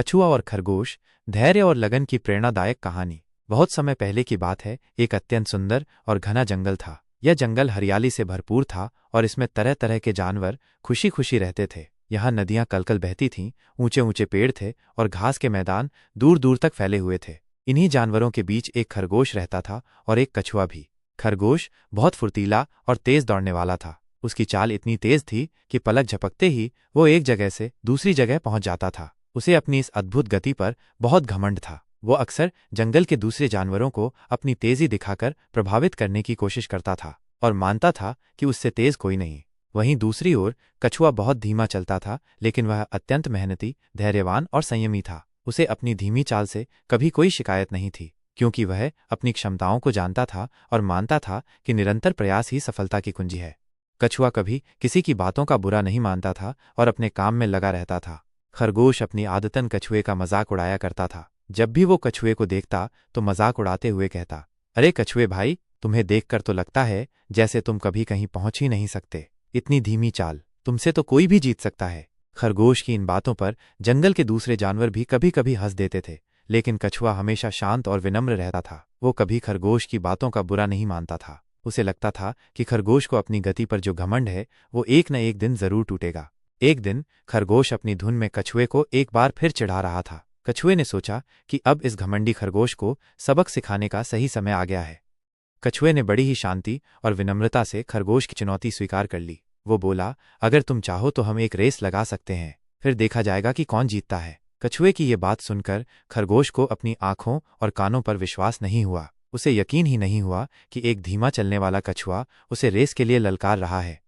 कछुआ और खरगोश, धैर्य और लगन की प्रेरणादायक कहानी। बहुत समय पहले की बात है। एक अत्यंत सुंदर और घना जंगल था। यह जंगल हरियाली से भरपूर था और इसमें तरह तरह के जानवर खुशी खुशी रहते थे। यहाँ नदियां कलकल बहती थीं, ऊंचे ऊंचे पेड़ थे और घास के मैदान दूर दूर तक फैले हुए थे। इन्हीं जानवरों के बीच एक खरगोश रहता था और एक कछुआ भी। खरगोश बहुत फुर्तीला और तेज दौड़ने वाला था। उसकी चाल इतनी तेज थी कि पलक झपकते ही वो एक जगह से दूसरी जगह पहुंच जाता था। उसे अपनी इस अद्भुत गति पर बहुत घमंड था। वो अक्सर जंगल के दूसरे जानवरों को अपनी तेजी दिखाकर प्रभावित करने की कोशिश करता था और मानता था कि उससे तेज कोई नहीं। वहीं दूसरी ओर कछुआ बहुत धीमा चलता था, लेकिन वह अत्यंत मेहनती, धैर्यवान और संयमी था। उसे अपनी धीमी चाल से कभी कोई शिकायत नहीं थी, क्योंकि वह अपनी क्षमताओं को जानता था और मानता था कि निरंतर प्रयास ही सफलता की कुंजी है। कछुआ कभी किसी की बातों का बुरा नहीं मानता था और अपने काम में लगा रहता था। खरगोश अपनी आदतन कछुए का मजाक उड़ाया करता था। जब भी वो कछुए को देखता तो मजाक उड़ाते हुए कहता, अरे कछुए भाई, तुम्हें देखकर तो लगता है जैसे तुम कभी कहीं पहुंच ही नहीं सकते। इतनी धीमी चाल, तुमसे तो कोई भी जीत सकता है। खरगोश की इन बातों पर जंगल के दूसरे जानवर भी कभी कभी हंस देते थे, लेकिन कछुआ हमेशा शांत और विनम्र रहता था। वो कभी खरगोश की बातों का बुरा नहीं मानता था। उसे लगता था कि खरगोश को अपनी गति पर जो घमंड है वो एक न एक दिन जरूर टूटेगा। एक दिन खरगोश अपनी धुन में कछुए को एक बार फिर चिढ़ा रहा था। कछुए ने सोचा कि अब इस घमंडी खरगोश को सबक सिखाने का सही समय आ गया है। कछुए ने बड़ी ही शांति और विनम्रता से खरगोश की चुनौती स्वीकार कर ली। वो बोला, अगर तुम चाहो तो हम एक रेस लगा सकते हैं, फिर देखा जाएगा कि कौन जीतता है। कछुए की ये बात सुनकर खरगोश को अपनी आंखों और कानों पर विश्वास नहीं हुआ। उसे यकीन ही नहीं हुआ कि एक धीमा चलने वाला कछुआ उसे रेस के लिए ललकार रहा है।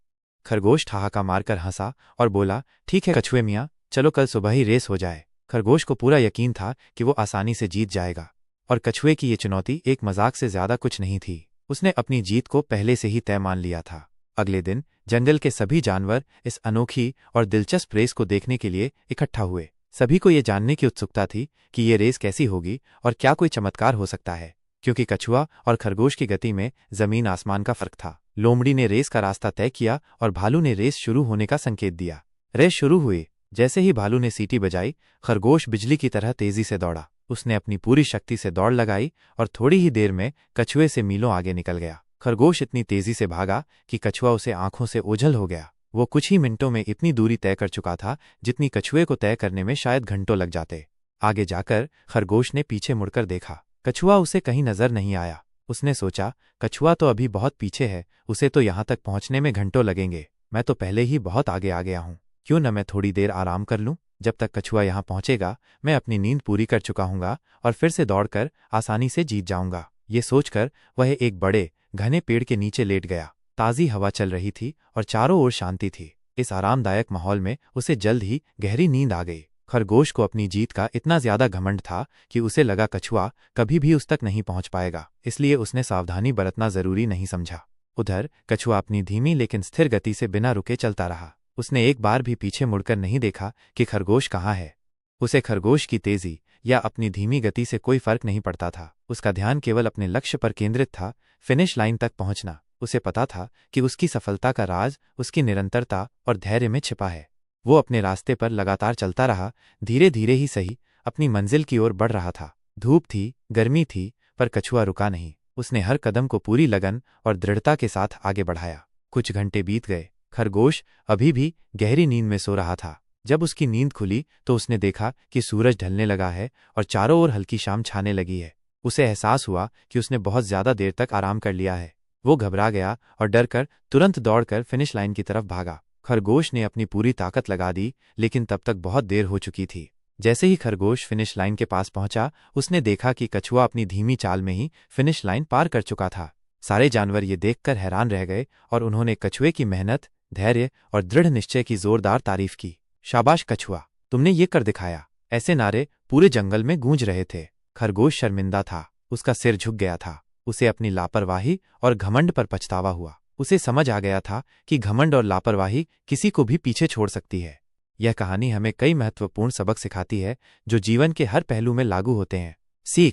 खरगोश ठहाका मारकर हंसा और बोला, ठीक है कछुए मियाँ, चलो कल सुबह ही रेस हो जाए। खरगोश को पूरा यकीन था कि वो आसानी से जीत जाएगा, और कछुए की ये चुनौती एक मजाक से ज्यादा कुछ नहीं थी। उसने अपनी जीत को पहले से ही तय मान लिया था। अगले दिन जंगल के सभी जानवर इस अनोखी और दिलचस्प रेस को देखने के लिए इकट्ठा हुए। सभी को ये जानने की उत्सुकता थी कि ये रेस कैसी होगी और क्या कोई चमत्कार हो सकता है, क्योंकि कछुआ और खरगोश की गति में जमीन आसमान का फर्क था। लोमड़ी ने रेस का रास्ता तय किया और भालू ने रेस शुरू होने का संकेत दिया। रेस शुरू हुई। जैसे ही भालू ने सीटी बजाई, खरगोश बिजली की तरह तेजी से दौड़ा। उसने अपनी पूरी शक्ति से दौड़ लगाई और थोड़ी ही देर में कछुए से मीलों आगे निकल गया। खरगोश इतनी तेजी से भागा कि कछुआ उसे आंखों से ओझल हो गया। वो कुछ ही मिनटों में इतनी दूरी तय कर चुका था जितनी कछुए को तय करने में शायद घंटों लग जाते। आगे जाकर खरगोश ने पीछे मुड़कर देखा। कछुआ उसे कहीं नजर नहीं आया। उसने सोचा, कछुआ तो अभी बहुत पीछे है, उसे तो यहाँ तक पहुंचने में घंटों लगेंगे। मैं तो पहले ही बहुत आगे आ गया हूँ, क्यों न मैं थोड़ी देर आराम कर लूं। जब तक कछुआ यहाँ पहुंचेगा मैं अपनी नींद पूरी कर चुका हूँगा और फिर से दौड़कर आसानी से जीत जाऊंगा। ये सोचकर वह एक बड़े घने पेड़ के नीचे लेट गया। ताज़ी हवा चल रही थी और चारों ओर शांति थी। इस आरामदायक माहौल में उसे जल्द ही गहरी नींद आ गई। खरगोश को अपनी जीत का इतना ज्यादा घमंड था कि उसे लगा कछुआ कभी भी उस तक नहीं पहुंच पाएगा, इसलिए उसने सावधानी बरतना जरूरी नहीं समझा। उधर कछुआ अपनी धीमी लेकिन स्थिर गति से बिना रुके चलता रहा। उसने एक बार भी पीछे मुड़कर नहीं देखा कि खरगोश कहाँ है। उसे खरगोश की तेजी या अपनी धीमी गति से कोई फर्क नहीं पड़ता था। उसका ध्यान केवल अपने लक्ष्य पर केंद्रित था, फिनिश लाइन तक पहुंचना। उसे पता था कि उसकी सफलता का राज उसकी निरंतरता और धैर्य में छिपा है। वो अपने रास्ते पर लगातार चलता रहा, धीरे धीरे ही सही, अपनी मंजिल की ओर बढ़ रहा था। धूप थी, गर्मी थी, पर कछुआ रुका नहीं। उसने हर कदम को पूरी लगन और दृढ़ता के साथ आगे बढ़ाया। कुछ घंटे बीत गए। खरगोश अभी भी गहरी नींद में सो रहा था। जब उसकी नींद खुली तो उसने देखा कि सूरज ढलने लगा है और चारों ओर हल्की शाम छाने लगी है। उसे एहसास हुआ कि उसने बहुत ज्यादा देर तक आराम कर लिया है। वो घबरा गया और डरकर तुरंत दौड़कर फिनिश लाइन की तरफ भागा। खरगोश ने अपनी पूरी ताकत लगा दी, लेकिन तब तक बहुत देर हो चुकी थी। जैसे ही खरगोश फिनिश लाइन के पास पहुंचा, उसने देखा कि कछुआ अपनी धीमी चाल में ही फिनिश लाइन पार कर चुका था। सारे जानवर ये देखकर हैरान रह गए और उन्होंने कछुए की मेहनत, धैर्य और दृढ़ निश्चय की जोरदार तारीफ की। शाबाश कछुआ, तुमने ये कर दिखाया। ऐसे नारे पूरे जंगल में गूंज रहे थे। खरगोश शर्मिंदा था, उसका सिर झुक गया था। उसे अपनी लापरवाही और घमंड पर पछतावा हुआ। उसे समझ आ गया था कि घमंड और लापरवाही किसी को भी पीछे छोड़ सकती है। यह कहानी हमें कई महत्वपूर्ण सबक सिखाती है जो जीवन के हर पहलू में लागू होते हैं। सीख,